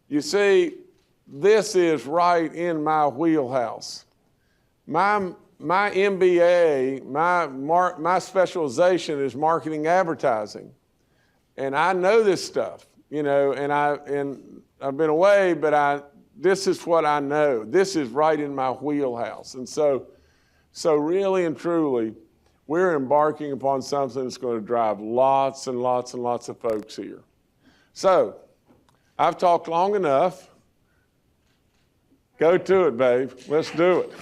You see, this is right in my wheelhouse. My MBA, my specialization is marketing advertising. And I know this stuff, you know, and I've been away, but this is what I know. This is right in my wheelhouse. And so really and truly, we're embarking upon something that's going to drive lots and lots and lots of folks here. So, I've talked long enough. Go to it, babe. Let's do it.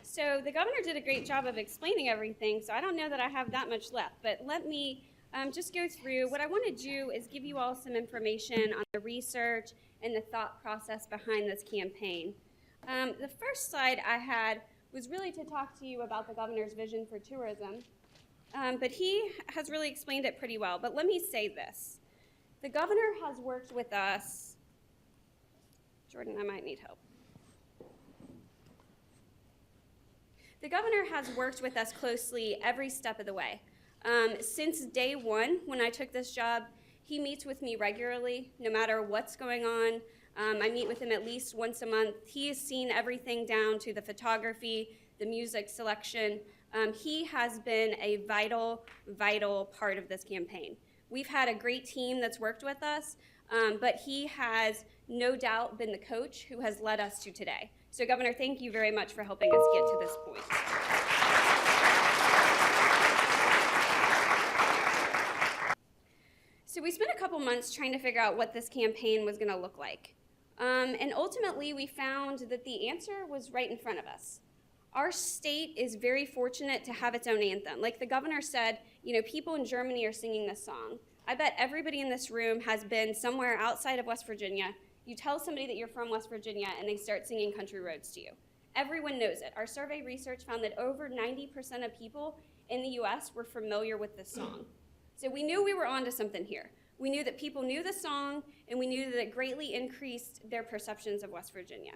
So the governor did a great job of explaining everything, so I don't know that I have that much left, but let me just go through. What I want to do is give you all some information on the research and the thought process behind this campaign. The first slide I had was really to talk to you about the governor's vision for tourism, but he has really explained it pretty well. But let me say this. The governor has worked with us. Jordan, I might need help. The governor has worked with us closely every step of the way. Since day one, when I took this job, he meets with me regularly, no matter what's going on. I meet with him at least once a month. He has seen everything down to the photography, the music selection. He has been a vital, vital part of this campaign. We've had a great team that's worked with us, but he has no doubt been the coach who has led us to today. So, Governor, thank you very much for helping us get to this point. So we spent a couple months trying to figure out what this campaign was going to look like. And ultimately, we found that the answer was right in front of us. Our state is very fortunate to have its own anthem. Like the governor said, you know, people in Germany are singing this song. I bet everybody in this room has been somewhere outside of West Virginia. You tell somebody that you're from West Virginia and they start singing Country Roads to you. Everyone knows it. Our survey research found that over 90% of people in the US were familiar with this song. So we knew we were onto something here. We knew that people knew the song, and we knew that it greatly increased their perceptions of West Virginia.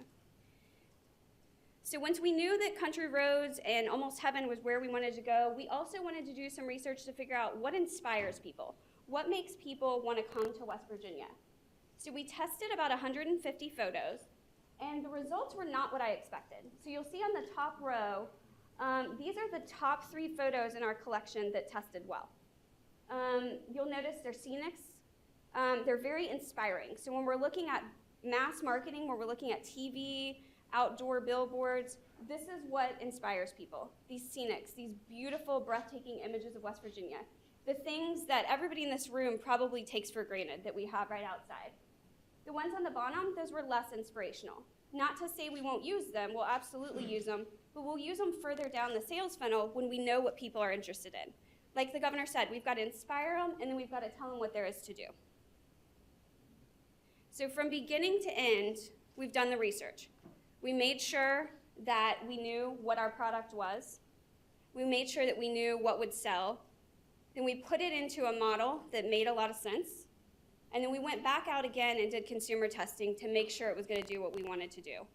So once we knew that Country Roads and Almost Heaven was where we wanted to go, we also wanted to do some research to figure out what inspires people. What makes people want to come to West Virginia? So we tested about 150 photos, and the results were not what I expected. So you'll see on the top row, these are the top 3 photos in our collection that tested well. You'll notice they're scenics. They're very inspiring. So when we're looking at mass marketing, when we're looking at TV, outdoor billboards, this is what inspires people. These scenics, these beautiful, breathtaking images of West Virginia. The things that everybody in this room probably takes for granted that we have right outside. The ones on the bottom, those were less inspirational. Not to say we won't use them, we'll absolutely use them, but we'll use them further down the sales funnel when we know what people are interested in. Like the governor said, we've got to inspire them, and then we've got to tell them what there is to do. So from beginning to end, we've done the research. We made sure that we knew what our product was. We made sure that we knew what would sell. Then we put it into a model that made a lot of sense. And then we went back out again and did consumer testing to make sure it was going to do what we wanted to do.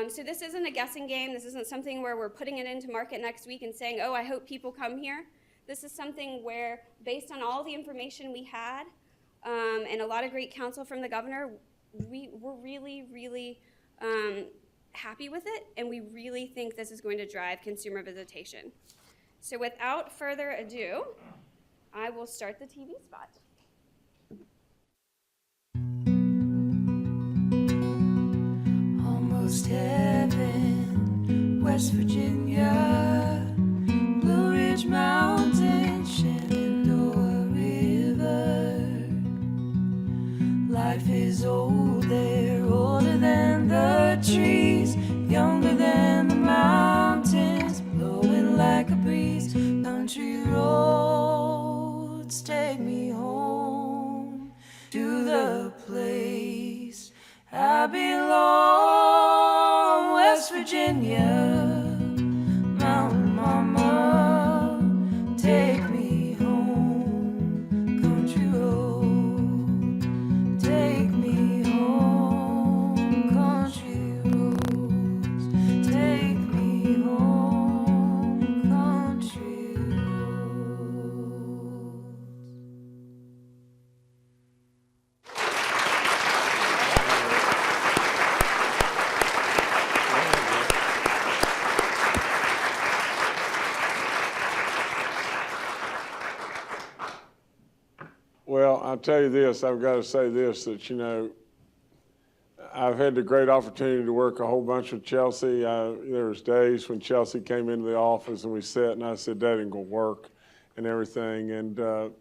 So this isn't a guessing game. This isn't something where we're putting it into market next week and saying, oh, I hope people come here. This is something where, based on all the information we had and a lot of great counsel from the governor, we're really, really happy with it, and we really think this is going to drive consumer visitation. So without further ado, I will start the TV spot. Almost heaven, West Virginia, Blue Ridge Mountain, Shenandoah River. Life is old there, older than the trees, younger than the mountains, blowing like a breeze. Country roads take me home to the place I belong, West Virginia, Mountain Mama, take me home, country road, take me home, country roads, take me home, country roads. tell you this, I've got to say this, that, I've had the great opportunity to work a whole bunch with Chelsea. There was days when Chelsea came into the office and we sat and I said, that ain't gonna work and everything. And the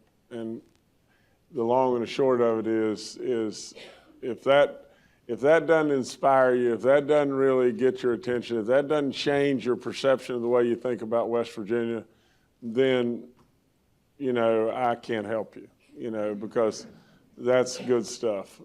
long and the short of it is if that doesn't inspire you, if that doesn't really get your attention, if that doesn't change your perception of the way you think about West Virginia, then, I can't help you, because that's good stuff.